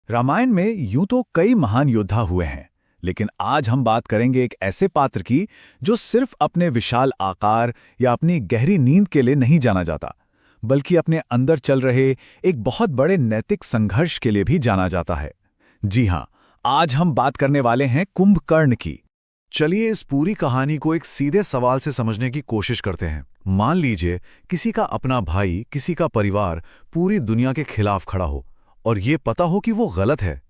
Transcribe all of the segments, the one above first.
रामायण में यूं तो कई महान योद्धा हुए हैं, लेकिन आज हम बात करेंगे एक ऐसे पात्र की जो सिर्फ अपने विशाल आकार या अपनी गहरी नींद के लिए नहीं जाना जाता, बल्कि अपने अंदर चल रहे एक बहुत बड़े नैतिक संघर्ष के लिए भी जाना जाता है। जी हां, आज हम बात करने वाले हैं कुंभकर्ण की। चलिए इस पूरी कहानी को एक सीधे सवाल से समझने की कोशिश करते हैं। मान लीजिए किसी का अपना भाई, किसी का परिवार पूरी दुनिया के खिलाफ खड़ा हो और ये पता हो कि वो गलत है,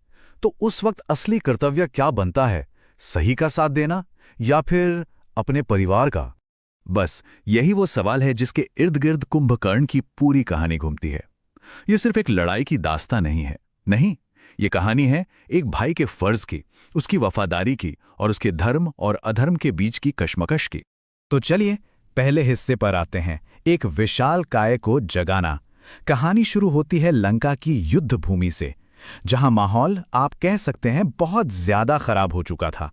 तो उस वक्त असली कर्तव्य क्या बनता है? सही का साथ देना या फिर अपने परिवार का? बस यही वो सवाल है जिसके इर्द गिर्द कुंभकर्ण की पूरी कहानी घूमती है। ये सिर्फ एक लड़ाई की दास्तां नहीं है, नहीं, ये कहानी है एक भाई के फर्ज की, उसकी वफादारी की और उसके धर्म और अधर्म के बीच की कशमकश की। तो चलिए पहले हिस्से पर आते हैं, एक विशाल काय को जगाना। कहानी शुरू होती है लंका की युद्ध भूमि से, जहां माहौल आप कह सकते हैं बहुत ज्यादा खराब हो चुका था।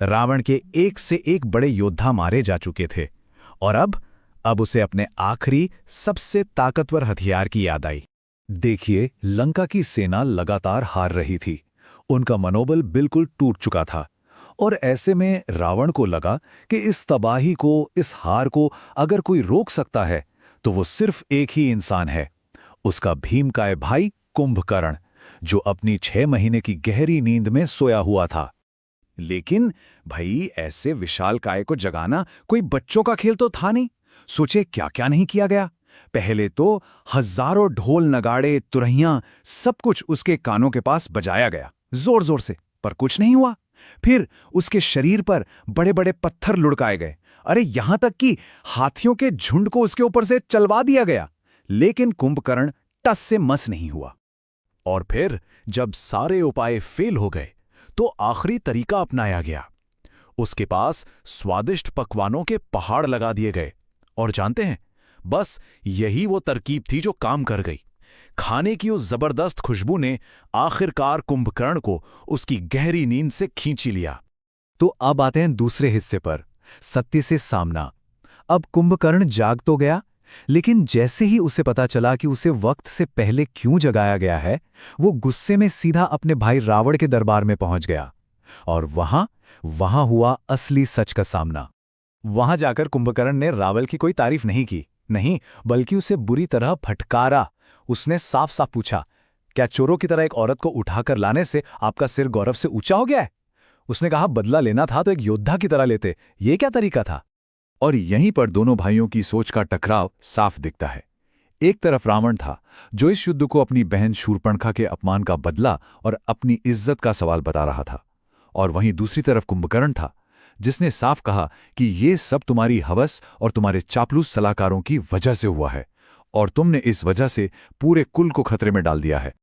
रावण के एक से एक बड़े योद्धा मारे जा चुके थे और अब उसे अपने आखिरी सबसे ताकतवर हथियार की याद आई। देखिए, लंका की सेना लगातार हार रही थी, उनका मनोबल बिल्कुल टूट चुका था और ऐसे में रावण को लगा कि इस तबाही को, इस हार को अगर कोई रोक सकता है तो वो सिर्फ एक ही इंसान है, उसका भीमकाय भाई कुंभकर्ण, जो अपनी 6 महीने की गहरी नींद में सोया हुआ था। लेकिन भाई, ऐसे विशाल काय को जगाना कोई बच्चों का खेल तो था नहीं। सोचे क्या क्या नहीं किया गया। पहले तो हजारों ढोल, नगाड़े, तुरहियां, सब कुछ उसके कानों के पास बजाया गया जोर जोर से, पर कुछ नहीं हुआ। फिर उसके शरीर पर बड़े बड़े पत्थर लुढ़काए गए, अरे यहां तक कि हाथियों के झुंड को उसके ऊपर से चलवा दिया गया, लेकिन कुंभकर्ण टस से मस नहीं हुआ। और फिर जब सारे उपाय फेल हो गए तो आखिरी तरीका अपनाया गया। उसके पास स्वादिष्ट पकवानों के पहाड़ लगा दिए गए और जानते हैं, बस यही वो तरकीब थी जो काम कर गई। खाने की उस जबरदस्त खुशबू ने आखिरकार कुंभकर्ण को उसकी गहरी नींद से खींच लिया। तो अब आते हैं दूसरे हिस्से पर, सत्य से सामना। अब कुंभकर्ण जाग तो गया, लेकिन जैसे ही उसे पता चला कि उसे वक्त से पहले क्यों जगाया गया है, वो गुस्से में सीधा अपने भाई रावण के दरबार में पहुंच गया। और वहां हुआ असली सच का सामना। वहां जाकर कुंभकर्ण ने रावण की कोई तारीफ नहीं की, नहीं, बल्कि उसे बुरी तरह फटकारा। उसने साफ साफ पूछा, क्या चोरों की तरह एक औरत को उठाकर लाने से आपका सिर गौरव से ऊंचा हो गया है? उसने कहा, बदला लेना था तो एक योद्धा की तरह लेते, ये क्या तरीका था? और यहीं पर दोनों भाइयों की सोच का टकराव साफ दिखता है। एक तरफ रावण था, जो इस युद्ध को अपनी बहन शूर्पणखा के अपमान का बदला और अपनी इज्जत का सवाल बता रहा था, और वहीं दूसरी तरफ कुंभकर्ण था, जिसने साफ कहा कि ये सब तुम्हारी हवस और तुम्हारे चापलूस सलाहकारों की वजह से हुआ है और तुमने इस वजह से पूरे कुल को खतरे में डाल दिया है।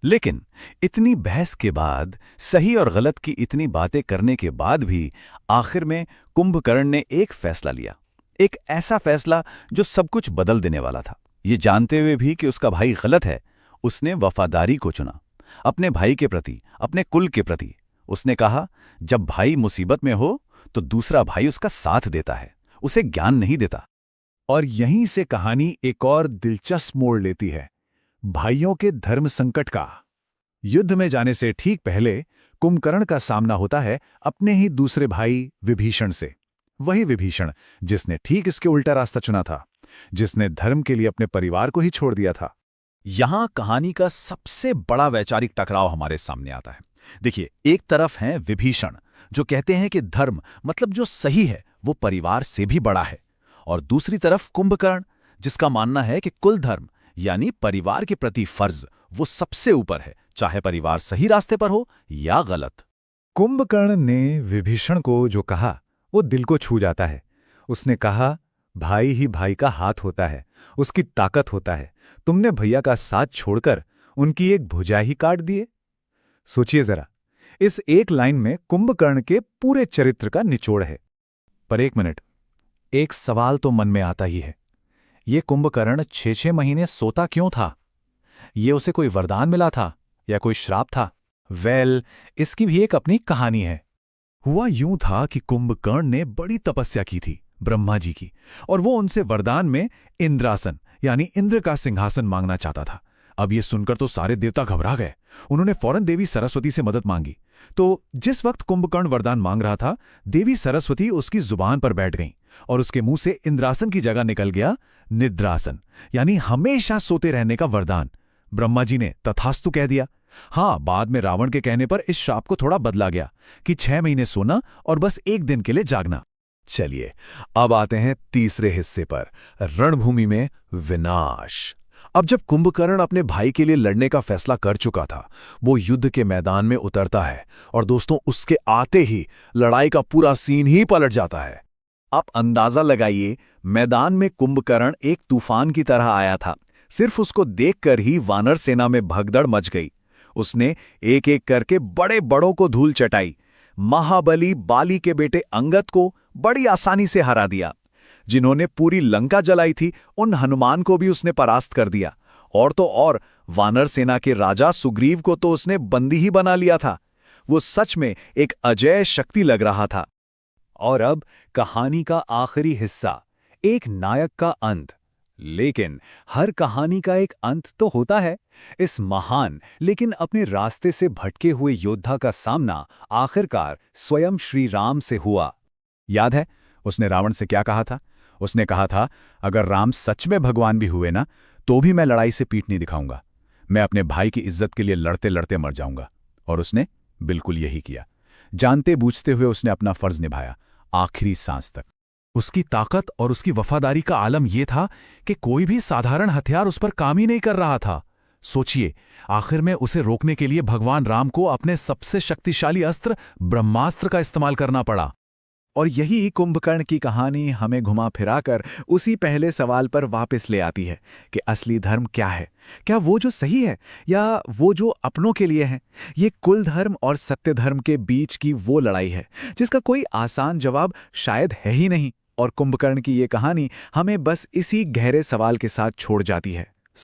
लेकिन इतनी बहस के बाद, सही और गलत की इतनी बातें करने के बाद भी आखिर में कुंभकर्ण ने एक फैसला लिया, एक ऐसा फैसला जो सब कुछ बदल देने वाला था। ये जानते हुए भी कि उसका भाई गलत है, उसने वफादारी को चुना, अपने भाई के प्रति, अपने कुल के प्रति। उसने कहा, जब भाई मुसीबत में हो तो दूसरा भाई उसका साथ देता है, उसे ज्ञान नहीं देता। और यहीं से कहानी एक और दिलचस्प मोड़ लेती है, भाइयों के धर्म संकट का। युद्ध में जाने से ठीक पहले कुंभकर्ण का सामना होता है अपने ही दूसरे भाई विभीषण से। वही विभीषण जिसने ठीक इसके उल्टा रास्ता चुना था, जिसने धर्म के लिए अपने परिवार को ही छोड़ दिया था। यहां कहानी का सबसे बड़ा वैचारिक टकराव हमारे सामने आता है। देखिए, एक तरफ हैं विभीषण, जो कहते हैं कि धर्म मतलब जो सही है वो परिवार से भी बड़ा है, और दूसरी तरफ कुंभकर्ण, जिसका मानना है कि कुल धर्म यानी परिवार के प्रति फर्ज वो सबसे ऊपर है, चाहे परिवार सही रास्ते पर हो या गलत। कुंभकर्ण ने विभीषण को जो कहा वो दिल को छू जाता है। उसने कहा, भाई ही भाई का हाथ होता है, उसकी ताकत होता है, तुमने भैया का साथ छोड़कर उनकी एक भुजा ही काट दिए। सोचिए जरा, इस एक लाइन में कुंभकर्ण के पूरे चरित्र का निचोड़ है। पर एक मिनट, एक सवाल तो मन में आता ही है, ये कुंभकर्ण 6 महीने सोता क्यों था? ये उसे कोई वरदान मिला था या कोई श्राप था? इसकी भी एक अपनी कहानी है। हुआ यूं था कि कुंभकर्ण ने बड़ी तपस्या की थी ब्रह्मा जी की, और वो उनसे वरदान में इंद्रासन यानी इंद्र का सिंहासन मांगना चाहता था। अब ये सुनकर तो सारे देवता घबरा गए। उन्होंने फौरन देवी सरस्वती से मदद मांगी। तो जिस वक्त कुंभकर्ण वरदान मांग रहा था, देवी सरस्वती उसकी जुबान पर बैठ गईं और उसके मुंह से इंद्रासन की जगह निकल गया निद्रासन, यानी हमेशा सोते रहने का वरदान। ब्रह्मा जी ने तथास्तु कह दिया। हाँ, बाद में रावण के कहने पर इस शाप को थोड़ा बदला गया कि 6 महीने सोना और बस 1 दिन के लिए जागना। चलिए, अब आते हैं तीसरे हिस्से पर, रणभूमि में विनाश। अब जब कुंभकर्ण अपने भाई के लिए लड़ने का फैसला कर चुका था, वो युद्ध के मैदान में उतरता है और दोस्तों, उसके आते ही लड़ाई का पूरा सीन ही पलट जाता है। आप अंदाजा लगाइए, मैदान में कुंभकर्ण एक तूफान की तरह आया था। सिर्फ उसको देखकर ही वानर सेना में भगदड़ मच गई। उसने एक एक करके बड़े बड़ों को धूल चटाई। महाबली बाली के बेटे अंगद को बड़ी आसानी से हरा दिया। जिन्होंने पूरी लंका जलाई थी, उन हनुमान को भी उसने परास्त कर दिया। और तो और, वानर सेना के राजा सुग्रीव को तो उसने बंदी ही बना लिया था। वो सच में एक अजेय शक्ति लग रहा था। और अब कहानी का आखिरी हिस्सा, एक नायक का अंत। लेकिन हर कहानी का एक अंत तो होता है। इस महान लेकिन अपने रास्ते से भटके हुए योद्धा का सामना आखिरकार स्वयं श्री राम से हुआ। याद है उसने रावण से क्या कहा था? उसने कहा था, अगर राम सच में भगवान भी हुए ना, तो भी मैं लड़ाई से पीठ नहीं दिखाऊंगा। मैं अपने भाई की इज्जत के लिए लड़ते लड़ते मर जाऊंगा। और उसने बिल्कुल यही किया। जानते बूझते हुए उसने अपना फर्ज निभाया, आखिरी सांस तक। उसकी ताकत और उसकी वफादारी का आलम यह था कि कोई भी साधारण हथियार उस पर काम ही नहीं कर रहा था। सोचिए, आखिर में उसे रोकने के लिए भगवान राम को अपने सबसे शक्तिशाली अस्त्र ब्रह्मास्त्र का इस्तेमाल करना पड़ा। और यही कुंभकर्ण की कहानी हमें घुमा फिराकर उसी पहले सवाल पर वापस ले आती है कि असली धर्म क्या है? क्या वो जो सही है या वो जो अपनों के लिए है? ये कुल धर्म और सत्य धर्म के बीच की वो लड़ाई है जिसका कोई आसान जवाब शायद है ही नहीं। और कुंभकर्ण की ये कहानी हमें बस इसी गहरे सवाल के साथ छोड़ जाती है।